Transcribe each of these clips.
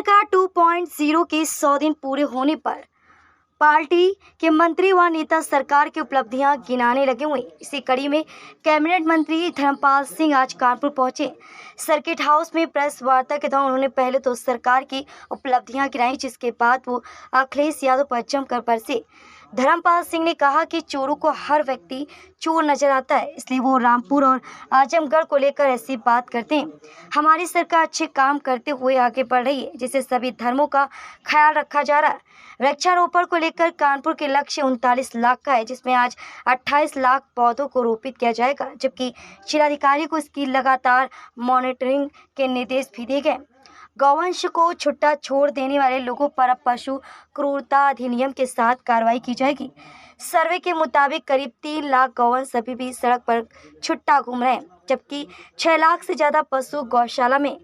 सरकार 2.0 के 100 दिन पूरे होने पर पार्टी के मंत्री व नेता सरकार की उपलब्धियां गिनाने लगे हुए। इसी कड़ी में कैबिनेट मंत्री धर्मपाल सिंह आज कानपुर पहुंचे। सर्किट हाउस में प्रेस वार्ता के दौरान उन्होंने पहले तो सरकार की उपलब्धियां गिनाई, जिसके बाद वो अखिलेश यादव पर जमकर बरसे। धर्मपाल सिंह ने कहा कि चोरों को हर व्यक्ति चोर नजर आता है, इसलिए वो रामपुर और आजमगढ़ को लेकर ऐसी बात करते हैं। हमारी सरकार अच्छे काम करते हुए आगे बढ़ रही है, जिससे सभी धर्मों का ख्याल रखा जा रहा है। वृक्षारोपण को लेकर कानपुर के लक्ष्य 39 लाख का है, जिसमें आज 28 लाख पौधों को रोपित किया जाएगा, जबकि जिलाधिकारी को इसकी लगातार मॉनिटरिंग के निर्देश भी दिए गए। गौवंश को छुट्टा छोड़ देने वाले लोगों पर अब पशु क्रूरता अधिनियम के साथ कार्रवाई की जाएगी। सर्वे के मुताबिक करीब 3 लाख गौवंश अभी भी सड़क पर छुट्टा घूम रहे हैं, जबकि 6 लाख से ज्यादा पशु गौशाला में।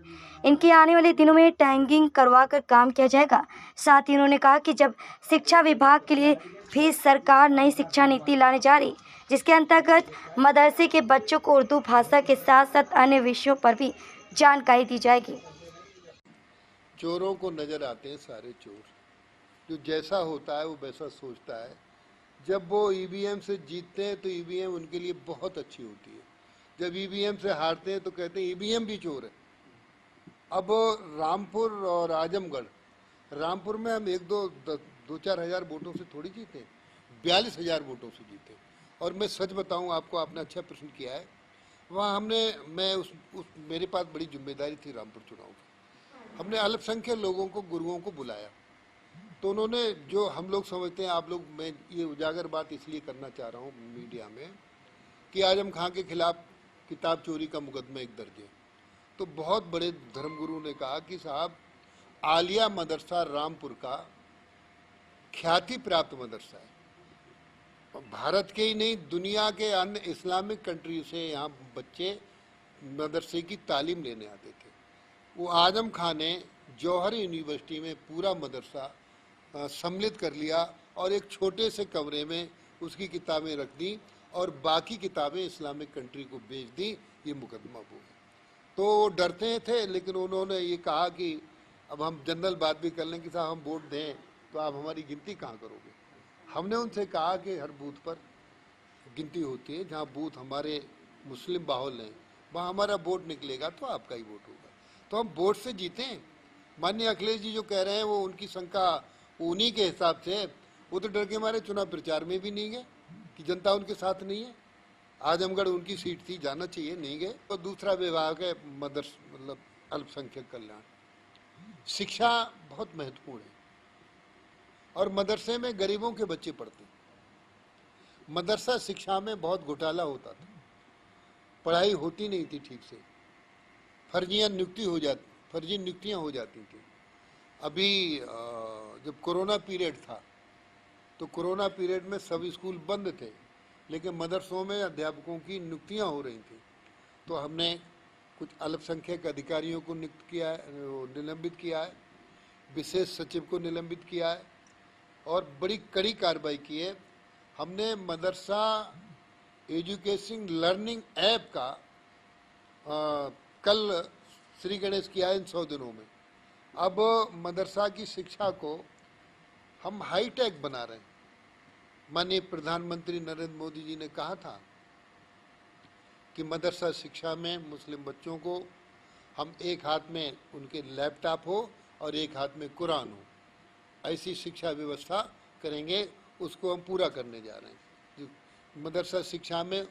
इनके आने वाले दिनों में टैगिंग करवाकर काम किया जाएगा। साथ ही उन्होंने कहा कि जब शिक्षा विभाग के लिए भी सरकार नई शिक्षा नीति लाने जा रही, जिसके अंतर्गत मदरसे के बच्चों को उर्दू भाषा के साथ साथ अन्य विषयों पर भी जानकारी दी जाएगी। चोरों को नजर आते हैं सारे चोर, जो जैसा होता है वो वैसा सोचता है। जब वो ईवीएम से जीतते हैं तो ईवीएम उनके लिए बहुत अच्छी होती है, जब ईवीएम से हारते हैं तो कहते हैं ईवीएम भी चोर है। अब रामपुर और आजमगढ़, रामपुर में हम दो चार हजार वोटों से थोड़ी जीते, 42,000 वोटों से जीते। और मैं सच बताऊं आपको, आपने अच्छा प्रश्न किया है। वहाँ मेरे पास बड़ी जिम्मेदारी थी रामपुर चुनाव की। हमने अल्पसंख्यक लोगों को, गुरुओं को बुलाया, तो उन्होंने जो हम लोग समझते हैं, आप लोग, मैं ये उजागर बात इसलिए करना चाह रहा हूँ मीडिया में कि आजम खां के खिलाफ किताब चोरी का मुकदमा एक दर्ज है। तो बहुत बड़े धर्मगुरु ने कहा कि साहब, आलिया मदरसा रामपुर का ख्याति प्राप्त मदरसा है। भारत के ही नहीं, दुनिया के अन्य इस्लामिक कंट्री से यहाँ बच्चे मदरसे की तालीम लेने आते थे। वो आजम खां ने जौहर यूनिवर्सिटी में पूरा मदरसा सम्मिलित कर लिया और एक छोटे से कमरे में उसकी किताबें रख दी और बाकी किताबें इस्लामिक कंट्री को बेच दी। ये मुकदमा वो है। तो वो डरते थे, लेकिन उन्होंने ये कहा कि अब हम जनरल बात भी कर लें कि साहब हम वोट दें तो आप हमारी गिनती कहाँ करोगे। हमने उनसे कहा कि हर बूथ पर गिनती होती है, जहाँ बूथ हमारे मुस्लिम बाहुल हैं वहाँ हमारा वोट निकलेगा तो आपका ही वोट होगा। तो हम वोट से जीते हैं। माननीय अखिलेश जी जो कह रहे हैं वो उनकी शंका उन्हीं के हिसाब से, वो तो डर के मारे चुनाव प्रचार में भी नहीं गए कि जनता उनके साथ नहीं है। आजमगढ़ उनकी सीट थी, जाना चाहिए, नहीं गए। तो दूसरा विभाग है मतलब अल्पसंख्यक कल्याण। शिक्षा बहुत महत्वपूर्ण है और मदरसे में गरीबों के बच्चे पढ़ते हैं। मदरसा शिक्षा में बहुत घोटाला होता था, पढ़ाई होती नहीं थी ठीक से, फर्जी नियुक्तियां हो जाती थी। अभी जब कोरोना पीरियड था तो कोरोना पीरियड में सब स्कूल बंद थे, लेकिन मदरसों में अध्यापकों की नियुक्तियां हो रही थी। तो हमने कुछ अल्पसंख्यक अधिकारियों को निलंबित किया है, विशेष सचिव को निलंबित किया है और बड़ी कड़ी कार्रवाई की है। हमने मदरसा एजुकेशन लर्निंग ऐप का कल श्री गणेश किया है इन 100 दिनों में। अब मदरसा की शिक्षा को हम हाईटेक बना रहे हैं। माननीय प्रधानमंत्री नरेंद्र मोदी जी ने कहा था कि मदरसा शिक्षा में मुस्लिम बच्चों को हम एक हाथ में उनके लैपटॉप हो और एक हाथ में कुरान हो, ऐसी शिक्षा व्यवस्था करेंगे। उसको हम पूरा करने जा रहे हैं। मदरसा शिक्षा में